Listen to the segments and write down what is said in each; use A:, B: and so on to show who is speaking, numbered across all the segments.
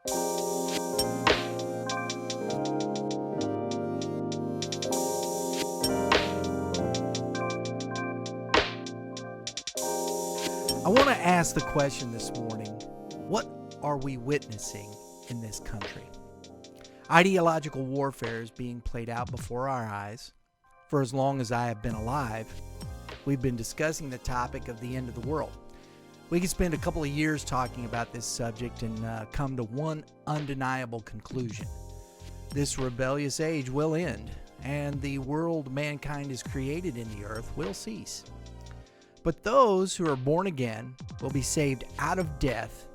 A: I want to ask the question this morning, what are we witnessing in this country? Ideological warfare is being played out before our eyes. For as long as I have been alive, we've been discussing the topic of the end of the world. We could spend a couple of years talking about this subject and come to one undeniable conclusion. This rebellious age will end, and the world mankind has created in the earth will cease. But those who are born again will be saved out of death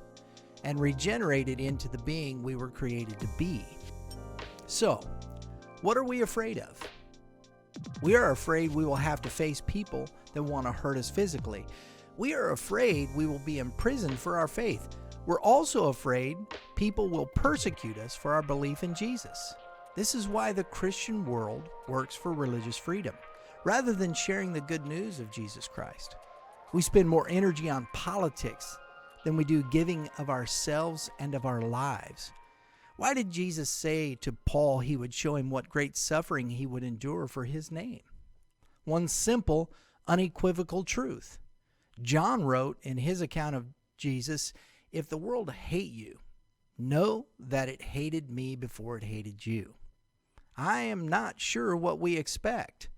A: and regenerated into the being we were created to be. So, what are we afraid of? We are afraid we will have to face people that want to hurt us physically. We are afraid we will be imprisoned for our faith. We're also afraid people will persecute us for our belief in Jesus. This is why the Christian world works for religious freedom, rather than sharing the good news of Jesus Christ. We spend more energy on politics than we do giving of ourselves and of our lives. Why did Jesus say to Paul he would show him what great suffering he would endure for his name? One simple, unequivocal truth. John wrote in his account of Jesus, "If the world hate you, know that it hated me before it hated you." I am not sure what we expect.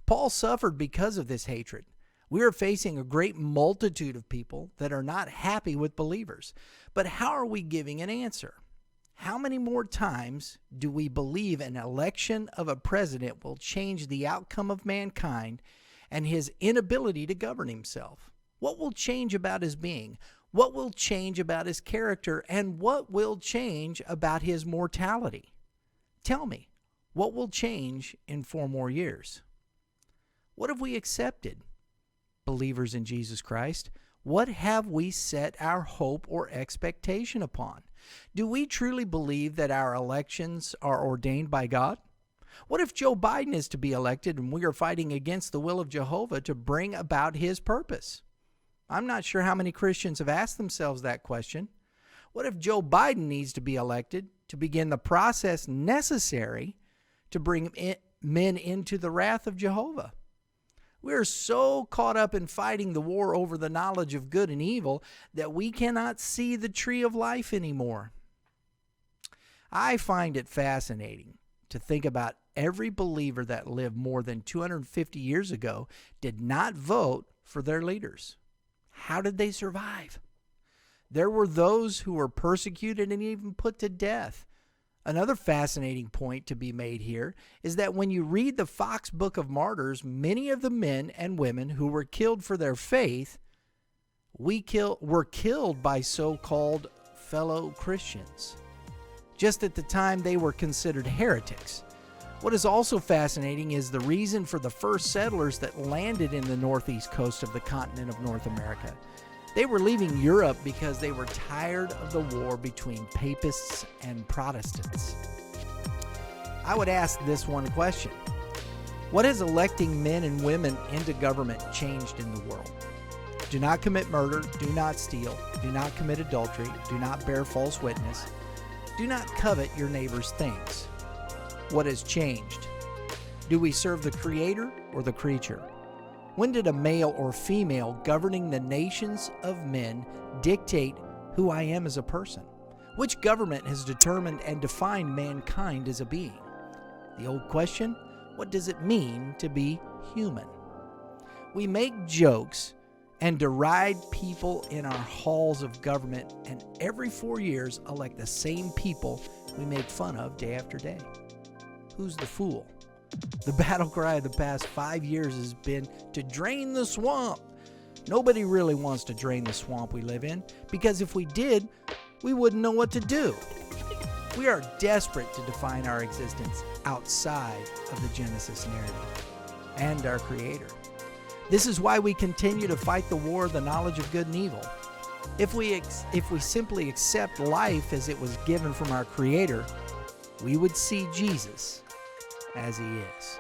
A: Paul suffered because of this hatred. We are facing a great multitude of people that are not happy with believers. But how are we giving an answer? How many more times do we believe an election of a president will change the outcome of mankind and his inability to govern himself? What will change about his being? What will change about his character? And what will change about his mortality? Tell me, what will change in 4 more years? What have we accepted? Believers in Jesus Christ, what have we set our hope or expectation upon? Do we truly believe that our elections are ordained by God? What if Joe Biden is to be elected and we are fighting against the will of Jehovah to bring about his purpose? I'm not sure how many Christians have asked themselves that question. What if Joe Biden needs to be elected to begin the process necessary to bring men into the wrath of Jehovah? We're so caught up in fighting the war over the knowledge of good and evil that we cannot see the tree of life anymore. I find it fascinating to think about every believer that lived more than 250 years ago did not vote for their leaders. How did they survive? There were those who were persecuted and even put to death. Another fascinating point to be made here is that when you read the Fox Book of Martyrs, many of the men and women who were killed for their faith were killed by so-called fellow Christians. Just at the time, they were considered heretics. What is also fascinating is the reason for the first settlers that landed in the northeast coast of the continent of North America. They were leaving Europe because they were tired of the war between papists and Protestants. I would ask this one question. What has electing men and women into government changed in the world? Do not commit murder, do not steal, do not commit adultery, do not bear false witness, do not covet your neighbor's things. What has changed? Do we serve the Creator or the creature? When did a male or female governing the nations of men dictate who I am as a person? Which government has determined and defined mankind as a being? The old question, what does it mean to be human? We make jokes and deride people in our halls of government, and every 4 years elect the same people we make fun of day after day. Who's the fool? The battle cry of the past 5 years has been to drain the swamp. Nobody really wants to drain the swamp we live in, because if we did, we wouldn't know what to do. We are desperate to define our existence outside of the Genesis narrative and our Creator. This is why we continue to fight the war of the knowledge of good and evil. If we simply accept life as it was given from our Creator, we would see Jesus as He is.